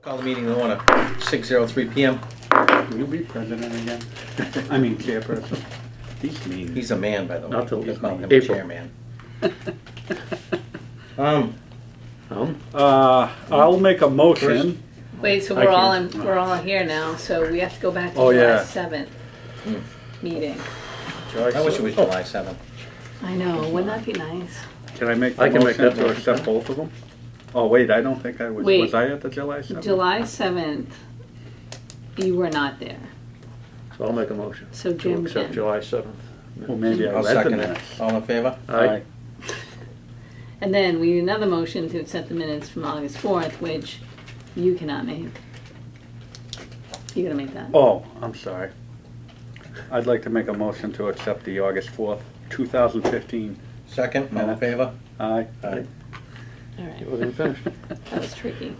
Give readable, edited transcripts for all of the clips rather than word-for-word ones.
Call the meeting to order, 6:03 p.m. Will you be president again? I mean chairperson. He's mean. He's a man, by the way. Not till Just call him April. chairman. I'll make a motion. Wait, so I we're all can't. we're all here now, so we have to go back to Oh, July yeah. 7th meeting. I wish it was July 7th. I know, wouldn't that be nice? Can I make the I can make motion that to motion. accept both of them? Oh, wait, I don't think I was. Wait. Was I at the July 7th? July 7th, you were not there. So I'll make a motion So to Jim accept can. July 7th. Well, maybe I I'll read the second it. minutes. All in favor? Aye. And then we need another motion to accept the minutes from August 4th, which you cannot make. You gotta make that. Oh, I'm sorry. I'd like to make a motion to accept the August 4th, 2015. Second, all in Minutes. favor? Aye. Aye. All right. It wasn't finished. That was tricky.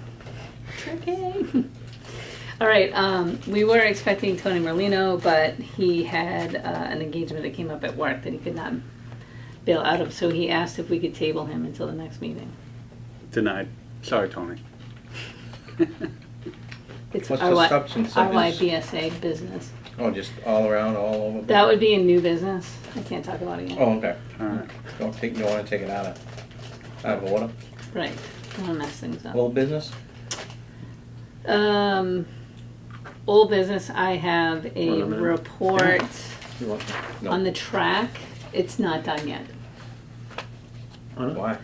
Tricky. All right. We were expecting Tony Merlino, but he had an engagement that came up at work that he could not bail out of. So he asked if we could table him until the next meeting. Denied. Sorry, Tony. It's What's the substance of this? RYBSA business. Oh, just all around, all over? That would be a new business. I can't talk about it yet. Oh, okay. All right. You want to take it out of order? Right. Don't wanna mess things up. Old business? Old business. I have a Want a minute? report You want? No. on the track. It's not done yet. Why?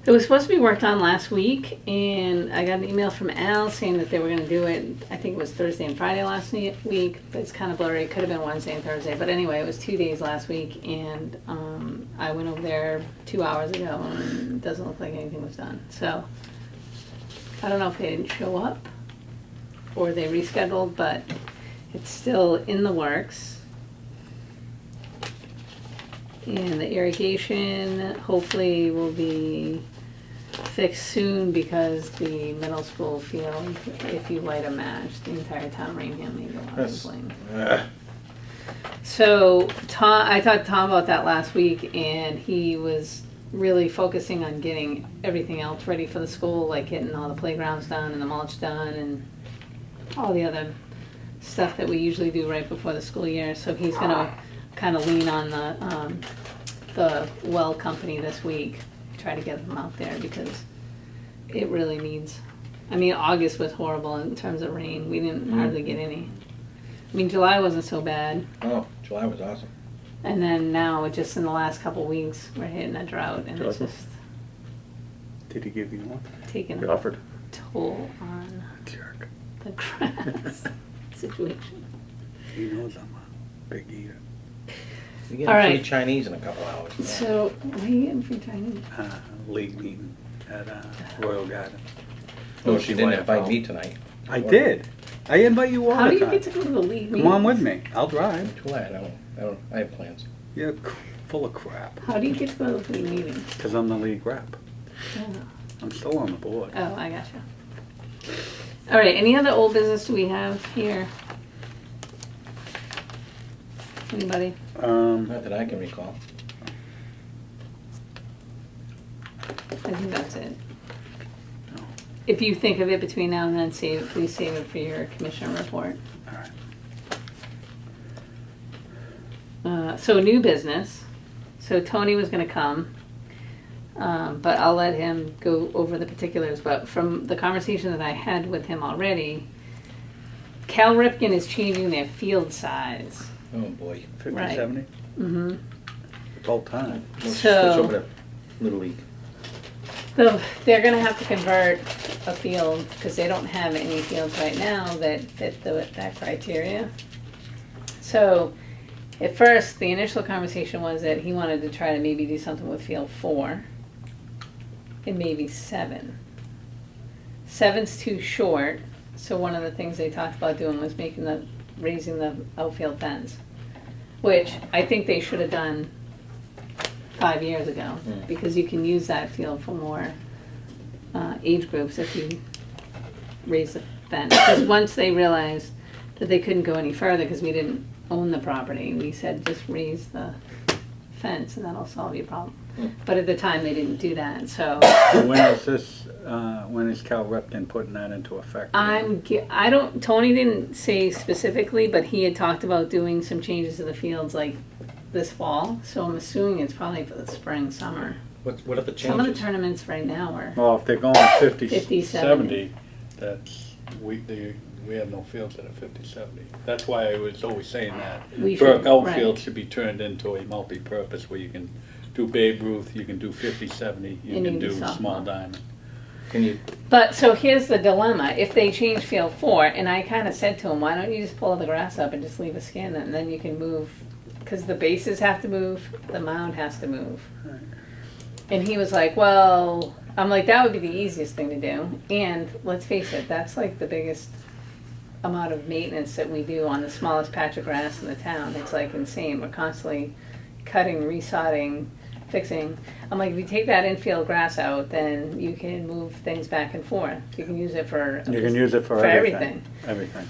It was supposed to be worked on last week, and I got an email from Al saying that they were going to do it. I think it was Thursday and Friday last week, but it's kind of blurry. It could have been Wednesday and Thursday, but anyway, it was 2 days last week, and I went over there 2 hours ago, and it doesn't look like anything was done. So I don't know if they didn't show up or they rescheduled, but it's still in the works. And the irrigation hopefully will be fixed soon because the middle school field, if you light a match, the entire town of Raynham may go out in flames. So I talked to Tom about that last week, and he was really focusing on getting everything else ready for the school, like getting all the playgrounds done and the mulch done and all the other stuff that we usually do right before the school year. So he's going to kind of lean on the well company this week, try to get them out there because it really needs. I mean, August was horrible in terms of rain. We didn't hardly get any. I mean, July wasn't so bad, Oh, July was awesome. and then now just in the last couple of weeks we're hitting a drought, and it's Drought. just Did he give you one? taking He a offered. toll on Jerk. the grass situation. He knows I'm a big eater. You get All free right. Chinese in a couple hours. So, why are you getting free Chinese? League meeting at Royal Garden. No, she didn't invite me tonight. I did. I invite you all How the do you time. get to go to the league meetings? Come on with me. I'll drive. Too late. I have plans. You're full of crap. How do you get to go to the league meetings? Because I'm the league rep. Oh. I'm still on the board. Oh, I gotcha. All right, any other old business do we have here? Anybody? Not that I can recall. I think that's it. If you think of it between now and then, please save it for your commissioner report. All right. So new business. So Tony was going to come, but I'll let him go over the particulars. But from the conversation that I had with him already, Cal Ripken is changing their field size. Oh, boy. 50, Right. 70? Mm-hmm. About time. We'll So- switch over to Little League. So they're going to have to convert a field because they don't have any fields right now that fit that criteria. So at first, the initial conversation was that he wanted to try to maybe do something with field 4 and maybe 7. 7's too short, so one of the things they talked about doing was raising the outfield fence, which I think they should have done 5 years ago, because you can use that field for more age groups if you raise the fence. Because once they realized that they couldn't go any further because we didn't own the property, we said just raise the fence and that'll solve your problem. But at the time they didn't do that, so When is this when is Cal Ripken putting that into effect? I don't, Tony didn't say specifically, but he had talked about doing some changes to the fields like this fall, so I'm assuming it's probably for the spring, summer. What are the changes? Some of the tournaments right now are, Well, if they're going 50, 50, 70, that's, we have no fields that are 50, 70. That's why I was always saying that we Burke should, outfield right. should be turned into a multi-purpose where you can do Babe Ruth, you can do 50, 70, you And can you do can do small softball. diamond. Can you, But, so here's the dilemma, if they change field 4, and I kinda said to him, why don't you just pull the grass up and just leave a skin, and then you can move, cause the bases have to move, the mound has to move. Right. And he was like, well, I'm like, that would be the easiest thing to do. And let's face it, that's like the biggest amount of maintenance that we do on the smallest patch of grass in the town. It's like insane. We're constantly cutting, resodding, fixing. I'm like, if you take that infield grass out, then you can move things back and forth. You can use it for You can use it for everything. Everything.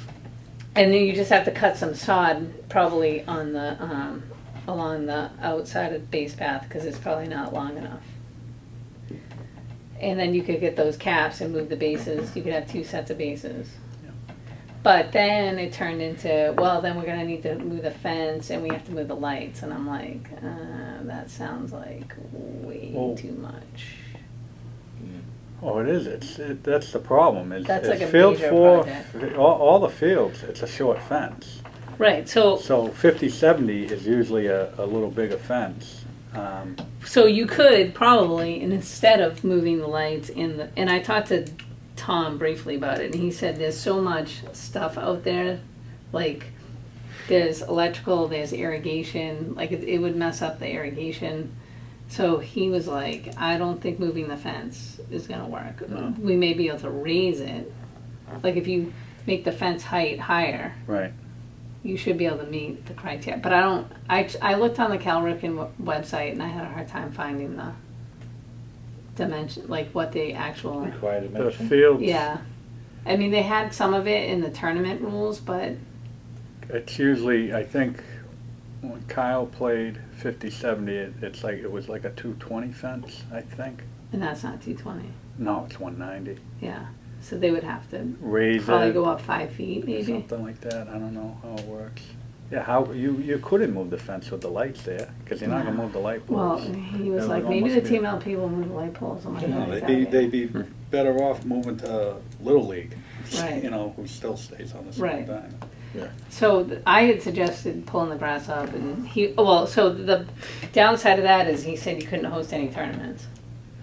And then you just have to cut some sod probably on the along the outside of the base path because it's probably not long enough. And then you could get those caps and move the bases. You could have 2 sets of bases. Yeah. But then it turned into, well, then we're gonna need to move the fence and we have to move the lights. And I'm like, that sounds like way Well, too much. Oh, it is. That's the problem. That's like a field major 4, project. all the fields, it's a short fence. Right. So So 50, 70 is usually a little bigger fence. So you could probably, and instead of moving the lights in the, and I talked to Tom briefly about it, and he said there's so much stuff out there, like there's electrical, there's irrigation, like it would mess up the irrigation. So he was like, I don't think moving the fence is gonna work. No. We may be able to raise it, like if you make the fence height higher, Right. you should be able to meet the criteria. But I don't, I looked on the Cal Ripken website and I had a hard time finding the dimension, like what the actual, required The dimension? fields, yeah. I mean, they had some of it in the tournament rules, but it's usually, I think, when Kyle played 50, 70, it's like, it was like a 220 fence, I think. and that's not 220. No, it's 190. Yeah. So they would have to Raise probably it, go up 5 feet, maybe. something like that. I don't know how it works. Yeah, how, you couldn't move the fence with the lights there, because you're not gonna No. move the light Well, poles. he was That like, would maybe the almost be- team LP will move the light poles. I'm like, You know, "No, they'd be better off moving to Little League, Right. you know, who still stays on the same Right. diamond. So I had suggested pulling the grass up, and so the downside of that is he said you couldn't host any tournaments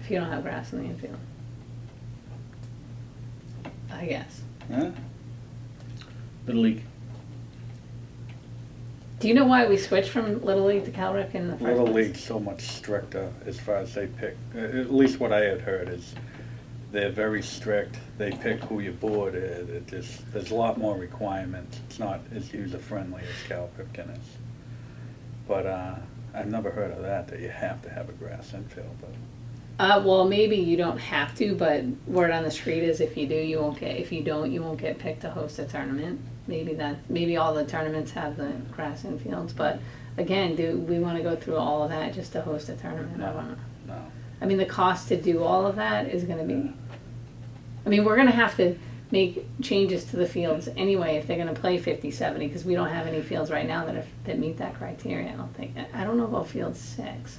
if you don't have grass in the infield. I guess. Huh? Little League. Do you know why we switched from Little League to Cal Rip in the first Little place? League's so much stricter as far as they pick, at least what I had heard is they're very strict, they pick who your board is, there's a lot more requirements, it's not as user-friendly as Cal Ripken is. But, I've never heard of that you have to have a grass infield, but. Well, maybe you don't have to, but word on the street is if you do, you won't get. If you don't, you won't get picked to host a tournament. Maybe all the tournaments have the grass infields, but again, do we want to go through all of that just to host a tournament? I don't know. No. I mean, the cost to do all of that is going to be. I mean, we're going to have to make changes to the fields anyway if they're going to play 50, 70, because we don't have any fields right now that meet that criteria. I don't think. I don't know about field 6.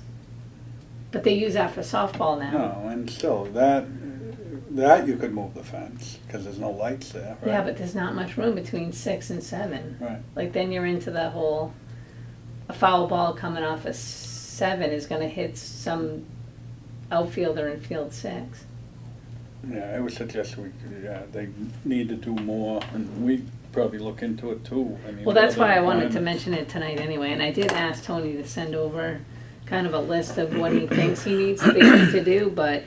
But they use that for softball now. No, and still, that you could move the fence, because there's no lights there, right? Yeah, but there's not much room between 6 and 7. Right. Like then you're into the whole, a foul ball coming off a 7 is going to hit some outfielder in field 6. Yeah, I would suggest they need to do more, and we probably look into it too. I mean, Well, that's what why other I wanted to requirements? mention it tonight anyway, and I did ask Tony to send over kind of a list of what he thinks they need to do, but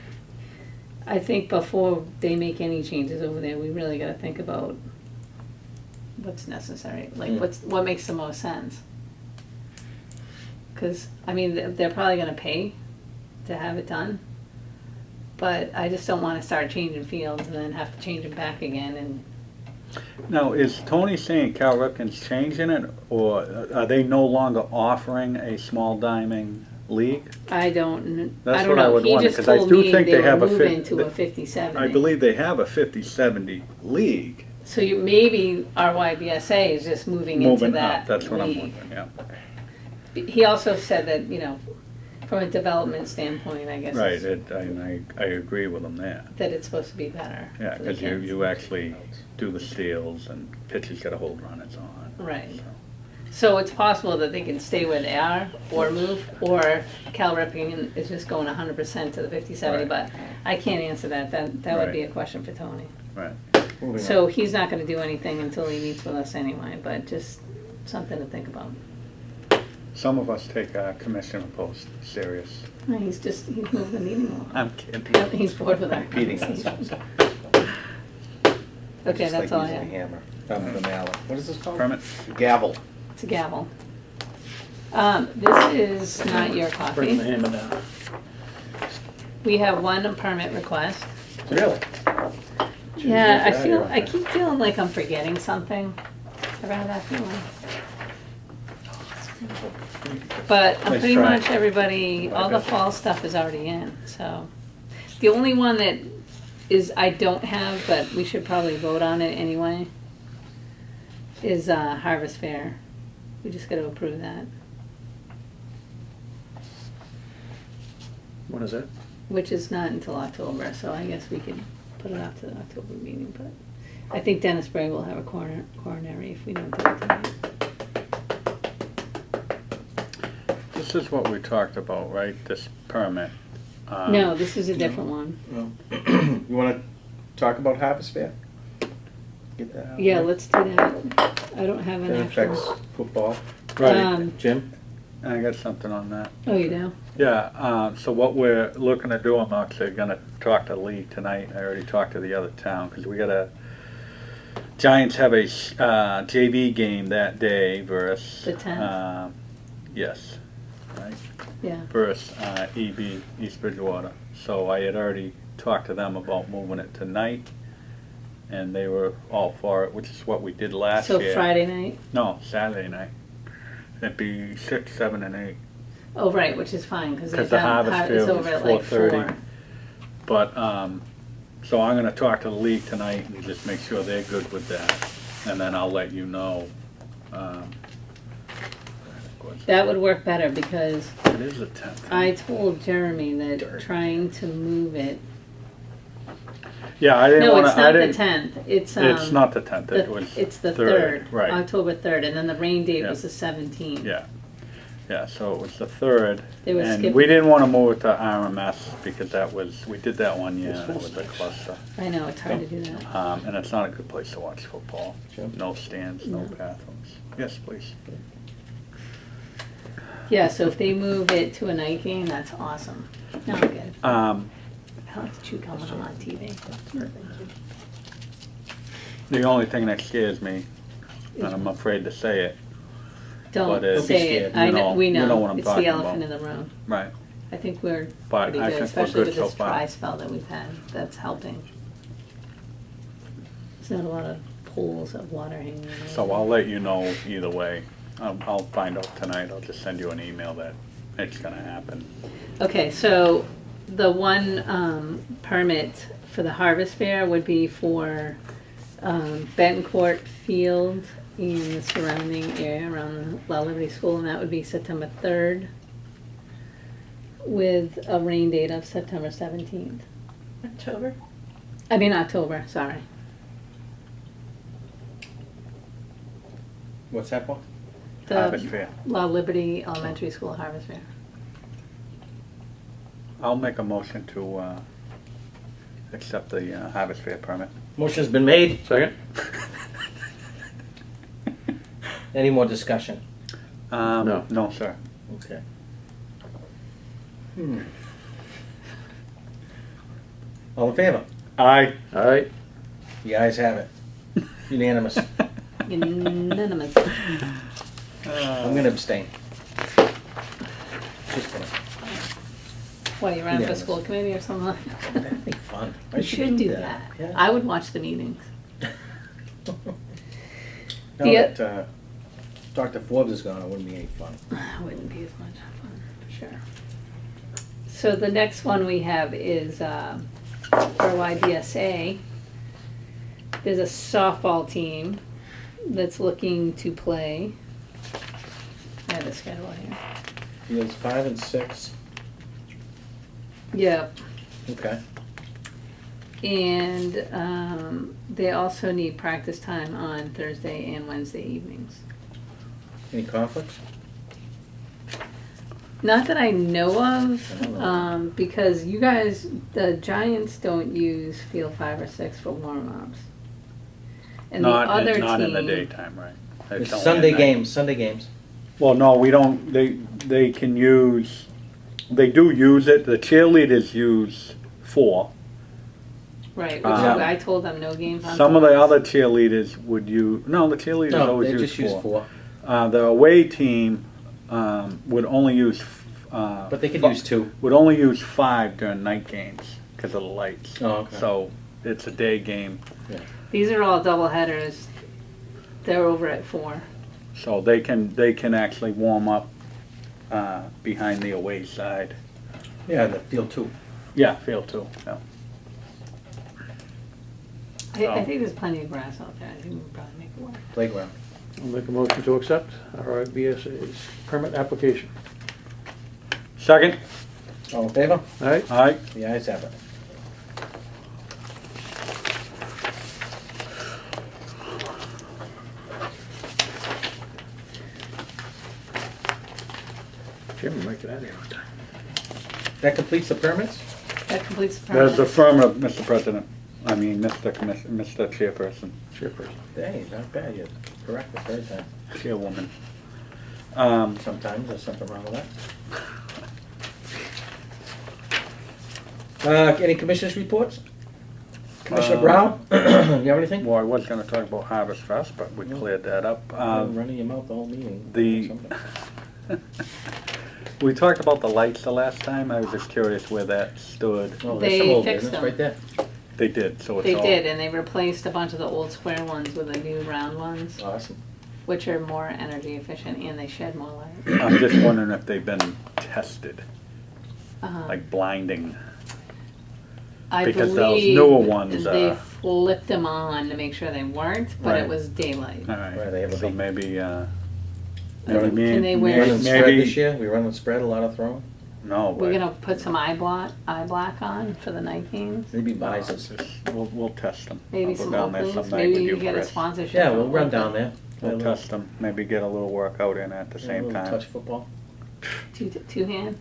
I think before they make any changes over there, we really got to think about what's necessary, like what makes the most sense. Because, I mean, they're probably going to pay to have it done, but I just don't want to start changing fields and then have to change them back again. And Now, is Tony saying Cal Ripken's changing it, or are they no longer offering a small diamond league? I don't That's know. what I would He wonder, just 'cause I told do me think they they were have a moving to a I 50/70. believe they have a 50/70 league. So maybe RYBSA is just moving into Moving that up, that's what I'm league. wondering, yeah. He also said that, from a development standpoint, I guess, Right, I agree with them there. that it's supposed to be better. Yeah, for the because kids. you actually do the steals and pitchers got to hold runners on. Right. So. So it's possible that they can stay where they are or move, or Cal Ripken is just going 100% to the 50/70, Right. but I can't answer that. That would be a Right. question for Tony. Right. Moving So on. he's not gonna do anything until he meets with us anyway, but just something to think about. Some of us take our commissioner post serious. He's moving the meeting along. I'm kidding. He's bored with our Beating conversations. ourselves. Okay, Just that's like all I using a have. hammer, the mallet. What is this called? Permit? Gavel. It's a gavel. This is not your Bring the copy. hammer down. We have one permit request. Really? Yeah, look at it. I keep feeling like I'm forgetting something. Ever have that feeling? But Nice pretty try. much everybody, all the fall stuff is already in, so. The only one that is, I don't have, but we should probably vote on it anyway, is Harvest Fair. We just gotta approve that, When is that? which is not until October, so I guess we could put it off to the October meeting, but I think Dennis Bray will have a coronary if we don't do it tonight. This is what we talked about, right? This permit. No, this is a different one. You want to talk about Harvest Fair? Get that out. Yeah, let's do that. I don't have an That affects actual. football. Right. Jim? I got something on that. Oh, you do? Yeah, so what we're looking to do, I'm actually gonna talk to Lee tonight. I already talked to the other town, because we got Giants have a JV game that day versus. The 10th? Yes, right, Yeah. versus EB, East Bridgewater. So I had already talked to them about moving it tonight, and they were all for it, which is what we did last So year. Friday night? No, Saturday night. It'd be 6, 7, and 8. Oh, right, which is fine, because Because the harvest it's field over is at like 4:30. 4. But, so I'm gonna talk to the league tonight and just make sure they're good with that, and then I'll let you know. That would work better, because It is the 10th. I told Jeremy that Dirt. trying to move it. Yeah, I didn't No, wanna, it's I not the didn't. 10th. It's It's not the 10th, it was. It's the 3rd. Right, October 3rd, and then the rain date Yeah. was the 17th. yeah. Yeah, so it was the 3rd. They were And skipping. we didn't wanna move it to RMS because we did that one year and it was a cluster. I know, it's hard to do that. And it's not a good place to watch football. Sure. No stands, no No. bathrooms. Yes, please. Yeah, so if they move it to a night game, that's awesome. No, I'm good. I like to chew gum when I'm on TV. The only thing that scares me, and I'm afraid to say it, Don't But it's- say it. Don't be I scared. know, we You know. know what I'm It's the talking elephant about. in the room. right, I think we're but pretty I good, think we're especially good with so this far. dry spell that we've had. That's helping. There's not a lot of pools of water hanging around. So I'll let you know either way. I'll find out tonight. I'll just send you an email that it's gonna happen. Okay, so the one permit for the Harvest Fair would be for Betancourt Field and the surrounding area around the La Liberty School, and that would be September 3rd with a rain date of September 17th. October? I mean October, sorry. What's that for? Harvest The Fair. La Liberty Elementary School Harvest Fair. I'll make a motion to accept the Harvest Fair permit. Motion's been made. Second? Any more discussion? No. No, sir. Okay. All in favor? Aye. All right. The ayes have it. Unanimous. Unanimous. I'm gonna abstain. Just gonna. What, you ran for Unanimous. school committee or something like that? That'd be fun. I You should do that. Yeah. I would watch the meetings. Now The- that Dr. Forbes is gone, it wouldn't be any fun. It wouldn't be as much fun, for sure. So the next one we have is for YBSA. There's a softball team that's looking to play. I have the schedule here. Fields 5 and 6. Yep. Okay. And they also need practice time on Thursday and Wednesday evenings. Any conflicts? Not that I know of, I don't know. because you guys, the Giants don't use field 5 or 6 for warm-ups. And the other Not team, in the daytime, right? It's It's only Sunday at night. games, Sunday games. Well, no, we don't, they can use, they do use it, the cheerleaders use 4. right, which Um, I told them no games on Some of the Thursdays. other cheerleaders would use, no, the cheerleaders No, always they use just use 4. 4. The away team would only use, But they could fi- use 2. would only use 5 during night games because of the lights. Oh, okay. So it's a day game, These are all double headers. They're over at 4. so they can actually warm up behind the away side. Yeah, the field 2. Yeah, field 2. Yeah. I think there's plenty of grass out there. I think we can probably make it work. Playground. I'll make a motion to accept RIBSA's permit application. Second. All in favor? All right? All right. The ayes have it. Jim, make it out of here on time. That completes the permits? That completes the That's permit. affirmative, Mr. President. I mean, Mr. Mr. Chairperson, Chairperson. Hey, not bad. You're correct the third time. Chairwoman. Sometimes there's something wrong with that. Any commissioners' reports? Commissioner Brown, you have anything? Well, I was gonna talk about Harvest Fest, but we cleared that up. Running your mouth the whole meeting. the- Something. We talked about the lights the last time. I was just curious where that stood. Oh, They there's some old fixed business them. right there. They did, so it's They all. did, and they replaced a bunch of the old square ones with the new round ones, Awesome. which are more energy efficient and they shed more light. I'm just wondering if they've been tested, Uh, like blinding. I because those believe newer ones, they flipped them on to make sure they worked, but Right. it was daylight. All right, Right, they have a so big- maybe, Can they We wear- running spread maybe, this year? We running spread, a lot of throwing? no, We're but gonna put some eye black on for the night games. Maybe no, visors. we'll test them. Maybe I'll go some down there Oakleys. some night Maybe with you you, get a Chris. sponsorship. Yeah, from we'll run Oakley. down there. We'll test them, maybe get a little workout in at the Yeah, a same little time. touch football. Two hand.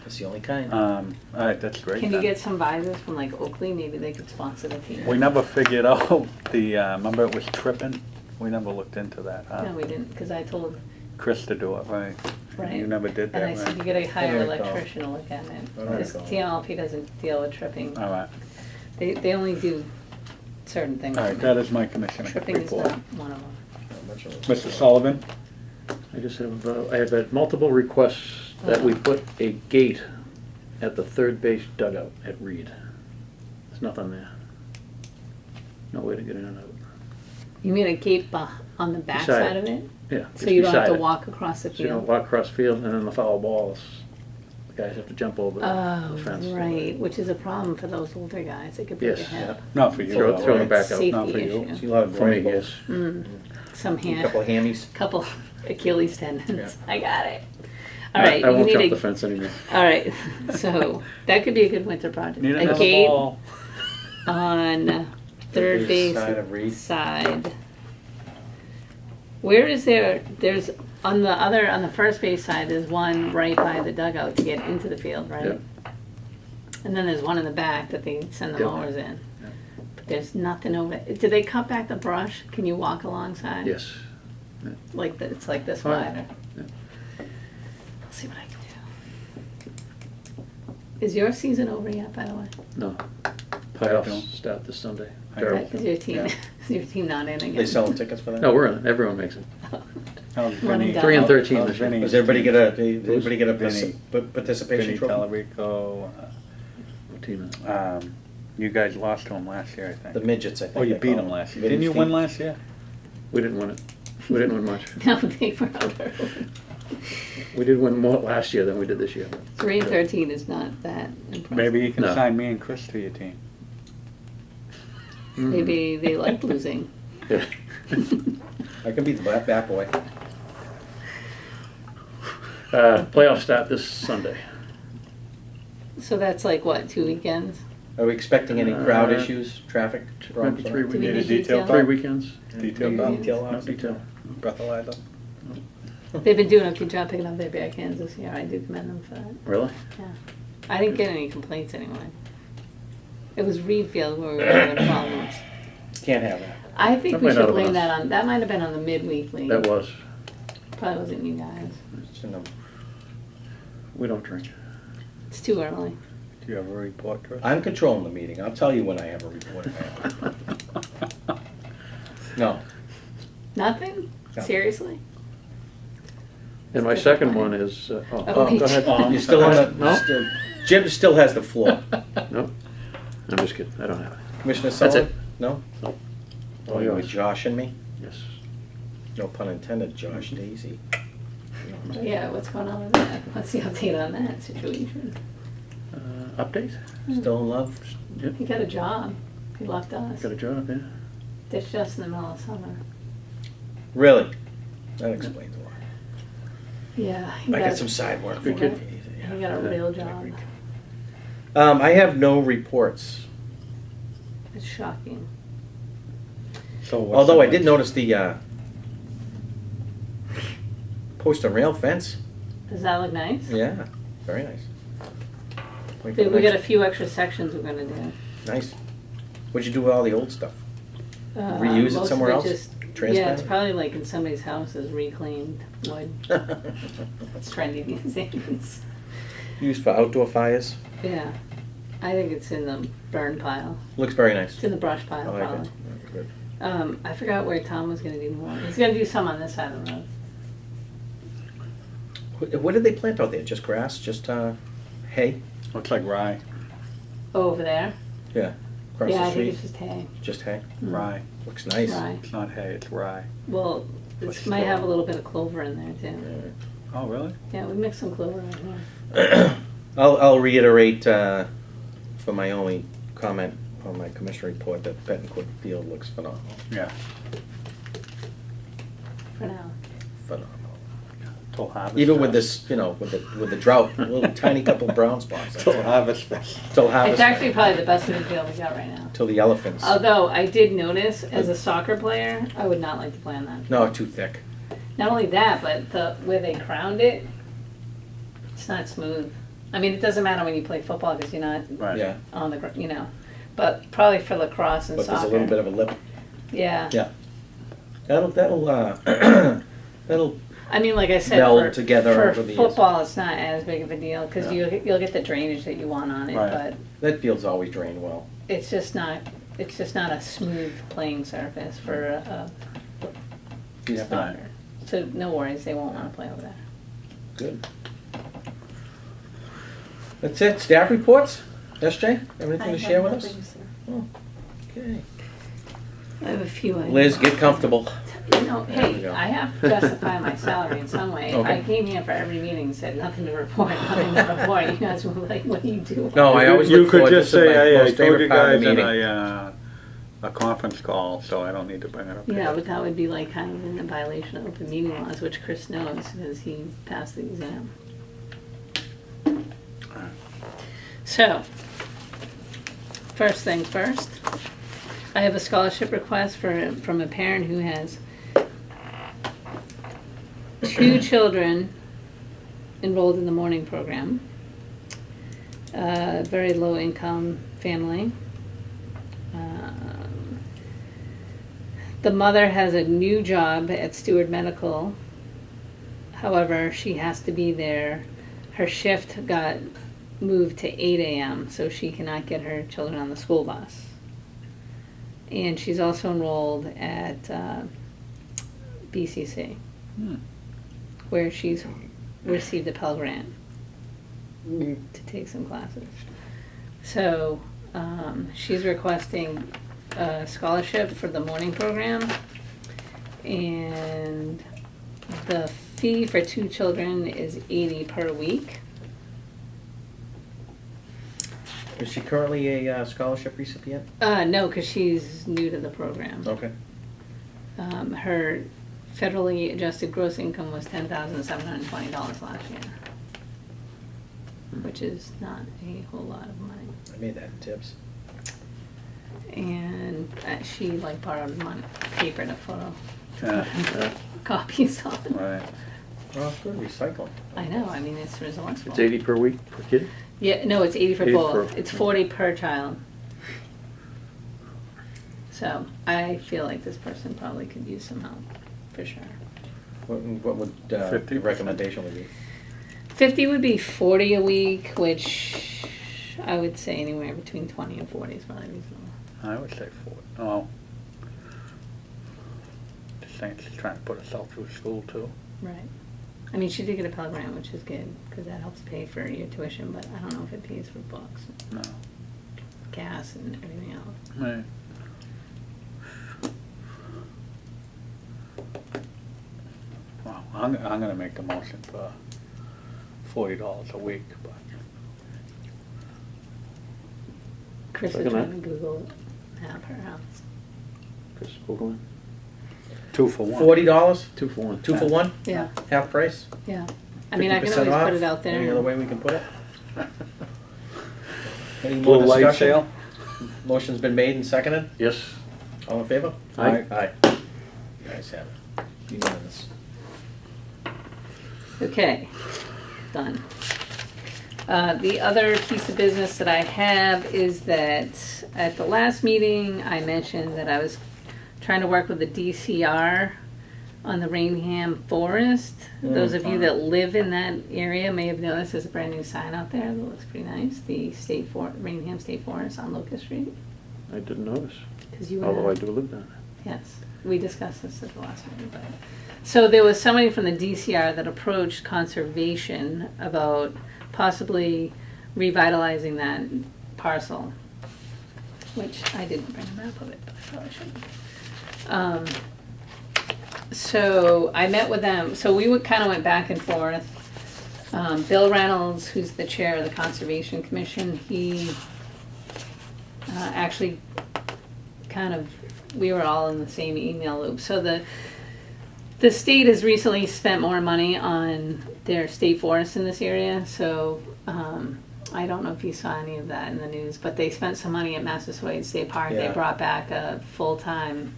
That's the only kind. All right, that's great. Can you then. get some visors from like Oakley? Maybe they could sponsor the team. We never figured out the, remember it was tripping? We never looked into that, huh? No, we didn't, because I told, Chris to do it, right? right. You never did And I that, said, you right? gotta hire an I don't recall. electrician to look at it. I don't This recall. TLP doesn't deal with tripping. All right, They only do certain things. all right, that is my commissioner Tripping is report. not one of them. Not much of it. Mr. Sullivan? I just have, I have had multiple requests that we put a gate at the third base dugout at Reed. There's nothing there. No way to get in and out. You mean a gate on the back Beside side of it? Yeah. So just you don't have beside to it. walk across the So you don't field? walk across the field and then the foul balls, the guys have to jump over Oh, the fence. right, which is a problem for those older guys. It could break Yes, a hip. Not for you, Throw- though, throw them right? back out. Safety Not for you. issue. See a lot of For me, groin yes. balls. Some A couple of hand, hammies. couple Achilles tendons. Yeah. I got it. All right, I you won't need jump the a, fence anymore. all right, so that could be a good winter project. Need A another gate ball. on third base Side of Reed. side. Where is there, there's, on the first base side, there's one right by the dugout to get into the field, right? Yep. And then there's one in the back that they send the Yep. mowers in. Yep. But there's nothing over, did they cut back the brush? Can you walk alongside? Yes. Like, it's like this Fine. wider? Yeah. I'll see what I can do. Is your season over yet, by the way? No. Playoffs. Playoffs start this Sunday. I Terrible. Is your team, Yeah. is your team not in again? They selling tickets for that? No, we're in it. Everyone makes it. How's One and Vinny? done. 3 and 13 How's this year. Vinny's Does everybody get a, team? did everybody get a Vinny. participation Vinny trophy? Talarico, What team is it? you guys lost to him last year, I think. The midgets, I think. Oh, you they beat call him last year. Vinny's Didn't you team. win last year? We didn't win it. We didn't win much. No, they were over. We did win more last year than we did this year. 3-13 is not that impressive. Maybe you can No. sign me and Chris to your team. Maybe they like losing. Yeah. I can be the bat boy. Playoffs start this Sunday. So that's like, what, 2 weekends? Are we expecting any crowd Uh, issues, traffic Maybe problems? 3 Do we Need a need detail? detail? 3 weekends. Detail Maybe done? detail Not house? detail. Breathalyzer? They've been doing a good job picking up their beer cans this year. I do commend them for that. Really? I didn't get any complaints anyway. It was Reed Field where we were having problems. Can't have that. I think That we might not should have blame been us. that on, that might have been on the midweek league. That was. Probably wasn't you guys. It's in the- We don't drink. It's too early. Do you have a report, Chris? I'm controlling the meeting. I'll tell you when I have a report. No. Nothing? No. Seriously? And my second one is, oh, Oh, go ahead. You're still on the, No? Jim still has the floor. No, I'm just kidding. I don't have it. Commissioner That's Sullivan? it. No? Nope. Oh, All you were yours. joshing me? Yes. No pun intended, Josh Daisy. Yeah, what's going on with that? What's the update on that situation? Update? Still in love? Yep. He got a job. He left us. Got a job, yeah. Ditched us in the middle of summer. Really? That explains a lot. Yeah. I got some side work. Good kid. He got a real job. I have no reports. It's shocking. So what's Although the I did next- notice the post and rail fence. Does that look nice? Yeah, very nice. Wait for We the got a next- few extra sections we're gonna do. Nice. What'd you do with all the old stuff? Reuse it Most of somewhere else? just- Yeah, Transplant it's it? probably like in somebody's house is reclaimed wood. It's trendy these days. Used for outdoor fires. Yeah. I think it's in the burn pile. Looks very nice. It's in the brush I pile, like probably. it. Good. I forgot where Tom was gonna do more. He's gonna do some on this side of the road. What did they plant out there? Just grass? Just hay? Looks like rye. Oh, over there? Yeah. Across Yeah, the I think street? it's just hay. Just hay? Mm. Rye. Looks nice. Rye. It's not hay, it's rye. Well, it Bush might have a store. little bit of clover in there too. Oh, really? Yeah, we mixed some clover in here. I'll reiterate for my only comment on my commission report that Bettencourt Field looks phenomenal. Yeah. For now. Phenomenal. Till harvest. Even with fest. this, with the drought, a little tiny couple of brown spots. Till harvest fest. Till harvest. It's actually probably the best looking field we got right now. Till the elephants. Although I did notice, as a soccer player, I would not like to play on that. No, too thick. Not only that, but where they crowned it, it's not smooth. I mean, it doesn't matter when you play football because you're not Right. Yeah, on the, but probably for lacrosse and but soccer. there's a little bit of a lip. Yeah. Yeah. That'll that'll. I mean, like I said, Meld together for over the years. football, it's not as big of a deal because No. you'll get the drainage that you want on it, Right. but That field's always drained well. it's just not a smooth playing surface for a You have to. soccer. So no worries, they won't want to play over there. Good. That's it. Staff reports. SJ, have anything to share with us? Oh, okay. I have a few items. Liz, get comfortable. You know, There we hey, go. I have to justify my salary in some way. Okay. I came here for every meeting and said nothing to report, nothing to report. You guys were like, what do you do? No, I always You look could forward. just This is say, my hey, I most told you favorite part of guys the in meeting. a conference call, so I don't need to bring it up Yeah, here. but that would be like kind of in a violation of open meeting laws, which Chris knows because he passed the exam. So, first thing first, I have a scholarship request from a parent who has 2 children enrolled in the morning program. Very low income family. The mother has a new job at Steward Medical. However, she has to be there. Her shift got moved to 8 a.m., so she cannot get her children on the school bus. And she's also enrolled at BCC, where she's received a Pell Grant to take some classes. So she's requesting a scholarship for the morning program, and the fee for 2 children is $80 per week. Is she currently a scholarship recipient? No, because she's new to the program. Okay. Her federally adjusted gross income was $10,720 last year, which is not a whole lot of money. I made that in tips. And she like borrowed money, paper to photo Yeah, copies on. right. Well, good recycling. I know, I mean, it's resourceful. It's 80 per week per kid? Yeah, no, it's 80 for 80 both. per- It's 40 per child. So I feel like this person probably could use some help, for sure. What would 50%? the recommendation would be? 50 would be 40 a week, which I would say anywhere between 20 and 40 is probably reasonable. I would say 4. Oh. Just saying she's trying to put herself through school too. Right. I mean, she did get a Pell Grant, which is good, because that helps pay for your tuition, but I don't know if it pays for books, No. gas, and everything else. Right. Well, I'm gonna make the motion for $40 a week, but Chris is Second trying that. to Google map her house. Chris Vogelman? 2 for 1. $40? 2 for 1. 2 for 1? Yeah, Half price? yeah. I mean, I can 50% always off? put it out there. Any other way we can put it? Any Little more light discussion? sale? Motion's been made and seconded? Yes. All in favor? Aye. Aye. You guys have it. Unanimous. Okay, done. The other piece of business that I have is that at the last meeting, I mentioned that I was trying to work with the DCR on the Raynham Forest. Those of you that live in that area may have noticed there's a brand new sign out there that looks pretty nice. The Raynham State Forest on Locust Street. I didn't notice, 'Cause you although I and do live down Yes, we discussed this at the last meeting, but, so there was somebody from the DCR that approached conservation about possibly revitalizing that parcel, which I didn't bring a map of it, but I probably should. So I met with them, so we kind of went back and forth. Bill Reynolds, who's the chair of the Conservation Commission, he actually kind of, we were all in the same email loop. So the state has recently spent more money on their state forests in this area. So I don't know if you saw any of that in the news, but they spent some money at Massasoit State Park. Yeah. They brought back a full-time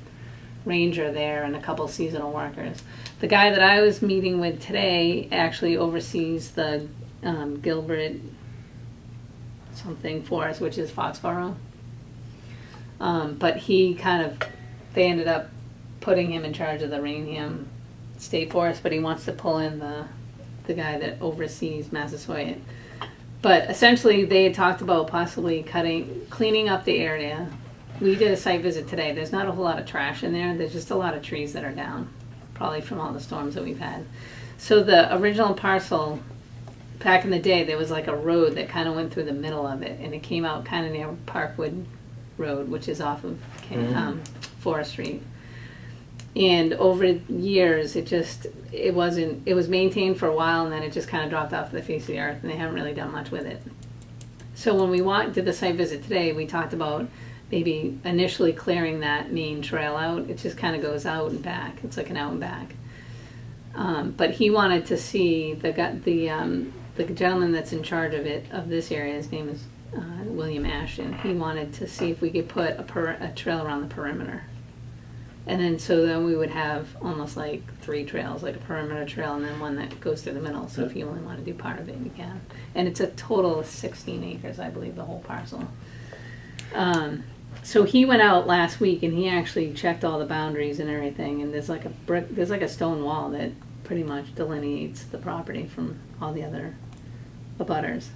ranger there and a couple seasonal workers. The guy that I was meeting with today actually oversees the Gilbert something forest, which is Foxborough. But he they ended up putting him in charge of the Raynham State Forest, but he wants to pull in the guy that oversees Massasoit. But essentially they had talked about possibly cleaning up the area. We did a site visit today. There's not a whole lot of trash in there. There's just a lot of trees that are down, probably from all the storms that we've had. So the original parcel, back in the day, there was like a road that kind of went through the middle of it, and it came out kind of near Parkwood Road, which is off of Forest Street. And over years, it was maintained for a while, and then it just kind of dropped off the face of the earth, and they haven't really done much with it. So when we did the site visit today, we talked about maybe initially clearing that main trail out. It just kind of goes out and back. It's like an out and back. But he wanted to see the gentleman that's in charge of this area. His name is William Ashton. He wanted to see if we could put a trail around the perimeter. And then we would have almost like 3 trails, like a perimeter trail and then one that goes through the middle. So if you only want to do part of it, you can. And it's a total of 16 acres, I believe, the whole parcel. So he went out last week and he actually checked all the boundaries and everything. And there's like a stone wall that pretty much delineates the property from all the other abutters.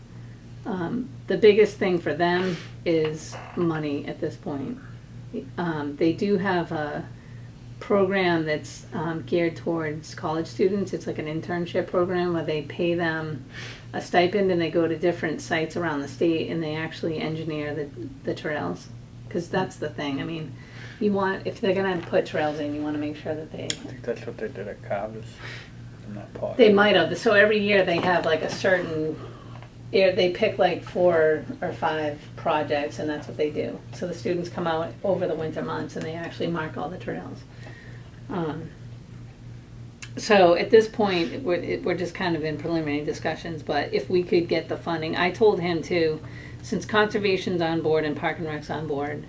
The biggest thing for them is money at this point. They do have a program that's geared towards college students. It's like an internship program where they pay them a stipend and they go to different sites around the state and they actually engineer the trails. Because that's the thing. I mean, if they're going to put trails in, you want to make sure that they... I think that's what they did at Carver's. I'm not positive. They might have. So every year they have like a certain, they pick like 4 or 5 projects, and that's what they do. So the students come out over the winter months and they actually mark all the trails. So at this point, we're just kind of in preliminary discussions, but if we could get the funding, I told him too, since Conservation's on board and Park and Rec's on board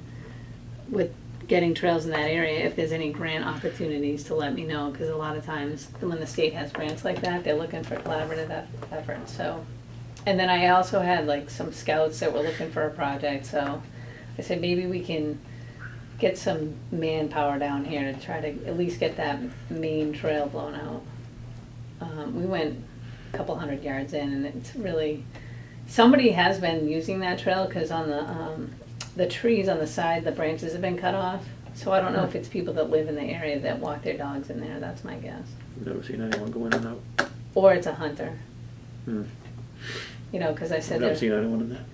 with getting trails in that area, if there's any grant opportunities to let me know, because a lot of times when the state has grants like that, they're looking for collaborative efforts, so. And then I also had like some scouts that were looking for a project, so I said maybe we can get some manpower down here to try to at least get that main trail blown out. We went a couple 100 yards in, and it's really, somebody has been using that trail because on the trees on the side, the branches have been cut off. So I don't know if it's people that live in the area that walk their dogs in there. That's my guess. Never seen anyone go in and out. Or it's a hunter. Hmm. You know, because I said Never there, seen anyone in there.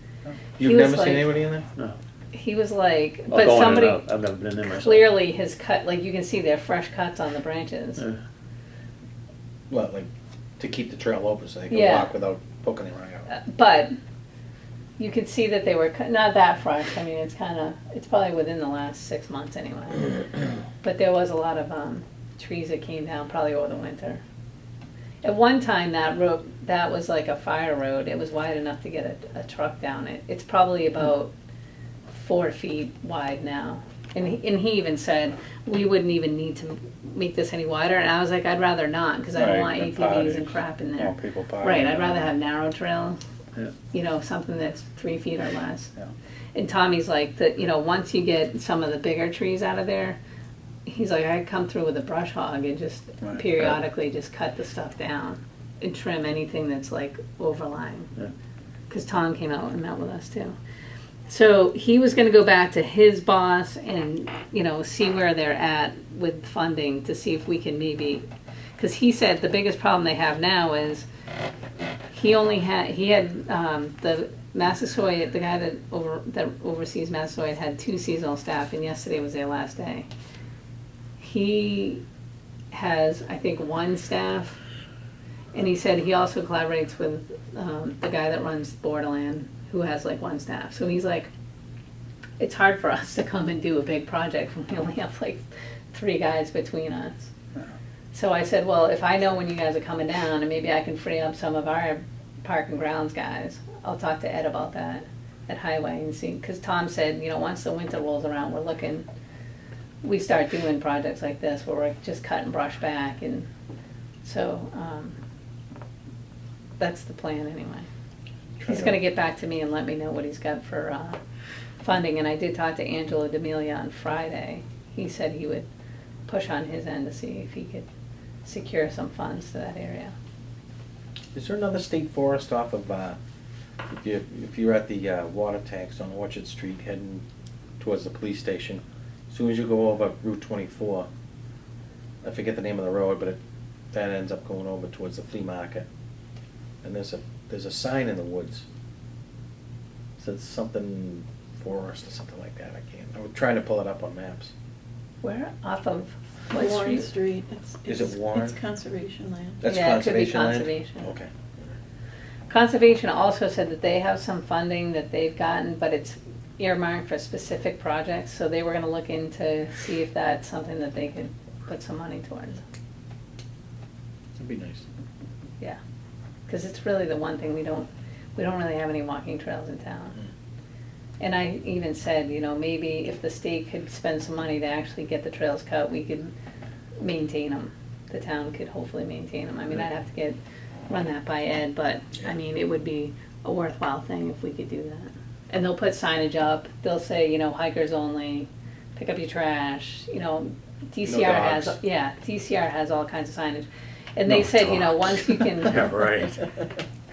You've He was never like- seen anybody in there? No. he was like, Oh, but going in and somebody out. I've never been in there myself. clearly has cut, like you can see they're fresh cuts on the branches. Yeah. Well, like, to keep the trail open so they can Yeah. walk without poking their eye out. But you could see that they were not that fresh. I mean, it's probably within the last 6 months anyway. But there was a lot of trees that came down probably over the winter. At one time, that road, that was like a fire road. It was wide enough to get a truck down it. It's probably about 4 feet wide now. And he even said, we wouldn't even need to make this any wider. And I was like, I'd rather not, because I don't want Right, and ATVs and pottage. crap in More there. people party. Right, I'd rather have narrow trails. Yeah. You know, something that's 3 feet or less. Yeah. And Tommy's like, once you get some of the bigger trees out of there, he's like, I come through with a brush hog and just Right. periodically just cut the stuff down and trim anything that's like overlying. Yeah. Because Tom came out and met with us too. So he was going to go back to his boss and, see where they're at with funding to see if we can maybe, because he said the biggest problem they have now is he had the Massasoit, the guy that oversees Massasoit had 2 seasonal staff, and yesterday was their last day. He has, I think, 1 staff, and he said he also collaborates with the guy that runs Borderland, who has like 1 staff. So he's like, it's hard for us to come and do a big project when we only have like 3 guys between us. Yeah. So I said, well, if I know when you guys are coming down, and maybe I can free up some of our park and grounds guys, I'll talk to Ed about that at Highway and see, because Tom said, once the winter rolls around, we start doing projects like this where we're just cutting brush back, and so that's the plan anyway. He's going to get back to me and let me know what he's got for funding, and I did talk to Angelo D'Amelia on Friday. He said he would push on his end to see if he could secure some funds to that area. Is there another state forest off of, if you're at the water tanks on Orchard Street heading towards the police station, as soon as you go over Route 24, I forget the name of the road, but that ends up going over towards the flea market. And there's a sign in the woods. It says something forest or something like that. I was trying to pull it up on maps. Where? Off of what Warren street? Street. Is it Warren? It's conservation land. That's Yeah, it could be conservation land? conservation. Okay. Conservation also said that they have some funding that they've gotten, but it's earmarked for specific projects, so they were going to look into see if that's something that they could put some money towards. That'd be nice. Yeah, because it's really the one thing we don't really have any walking trails in town. And I even said, maybe if the state could spend some money to actually get the trails cut, we could maintain them. The town could hopefully maintain them. I mean, I'd have to run that by Ed, but I mean, it would be a worthwhile thing if we could do that. And they'll put signage up. They'll say, hikers only, pick up your trash. DCR has, dogs. DCR has all kinds of signage. And they said, once you can, Yeah, right.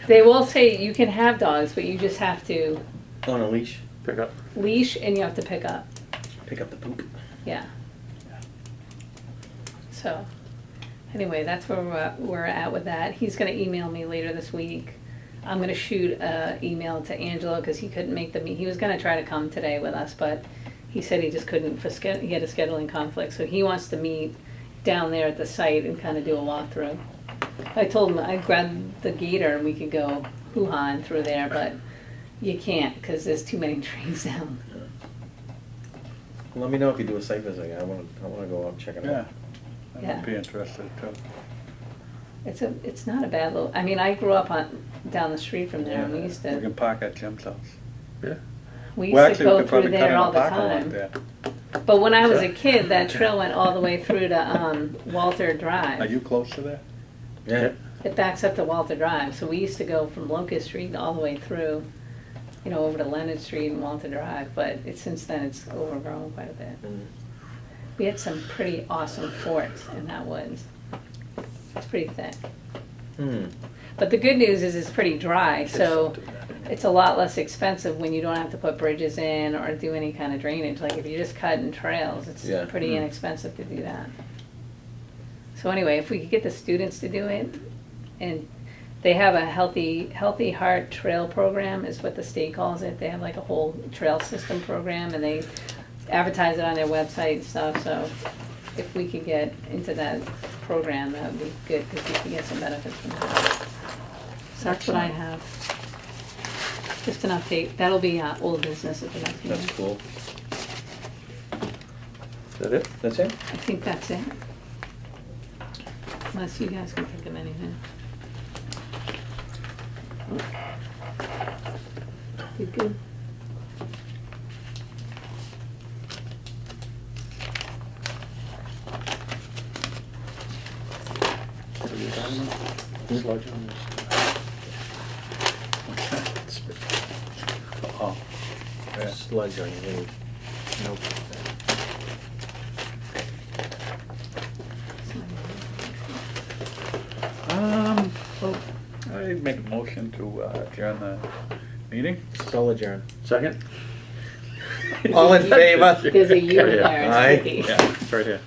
they will say you can have dogs, but you just have to On a leash, Pick up. leash and you have to pick up. pick up the poop. Yeah. So, anyway, that's where we're at with that. He's going to email me later this week. I'm going to shoot an email to Angelo because he couldn't make the meet. He was going to try to come today with us, but he said he just couldn't he had a scheduling conflict. So he wants to meet down there at the site and kind of do a walkthrough. I told him I'd grab the gator and we could go hoo-haing through there, but you can't because there's too many trees down. Let me know if you do a site visit. I wanna go out and check it Yeah, out. I Yeah. would be interested too. It's not a bad little, I mean, I grew up down the street from there and we used We can to, park at Jim's house. Yeah. we Well, used to actually, we go could through probably cut there in all a the parking lot time. there. But when I was a kid, that trail went all the way through to Walter Are Drive. you close to there? Yeah. It backs up to Walter Drive, so we used to go from Locust Street all the way through, you know, over to Leonard Street and Walter Drive, but since then it's overgrown quite a bit. Mm. We had some pretty awesome forts in that woods. It's pretty thick. Hmm. But the good news is it's pretty dry, so it's a lot less expensive when you don't have to put bridges in or do any kind of drainage. Like if you're just cutting trails, it's Yeah. pretty inexpensive to do that. So anyway, if we could get the students to do it, and they have a healthy heart trail program is what the state calls it. They have like a whole trail system program and they advertise it on their website and stuff. So if we could get into that program, that would be good because we can get some benefits from that. So that's what I have. Just an update. That'll be old business at the next meeting. That's cool. Is that it? That's it? I think that's it. Unless you guys can think of anything. You good? What are you talking about? Sludge on this. Oh, yeah. Sludge on your knee. Nope. Well, I make a motion to adjourn the meeting. Still adjourn. Second? All in favor? There's a U in there. It's Aye. tricky. Yeah. It's right here.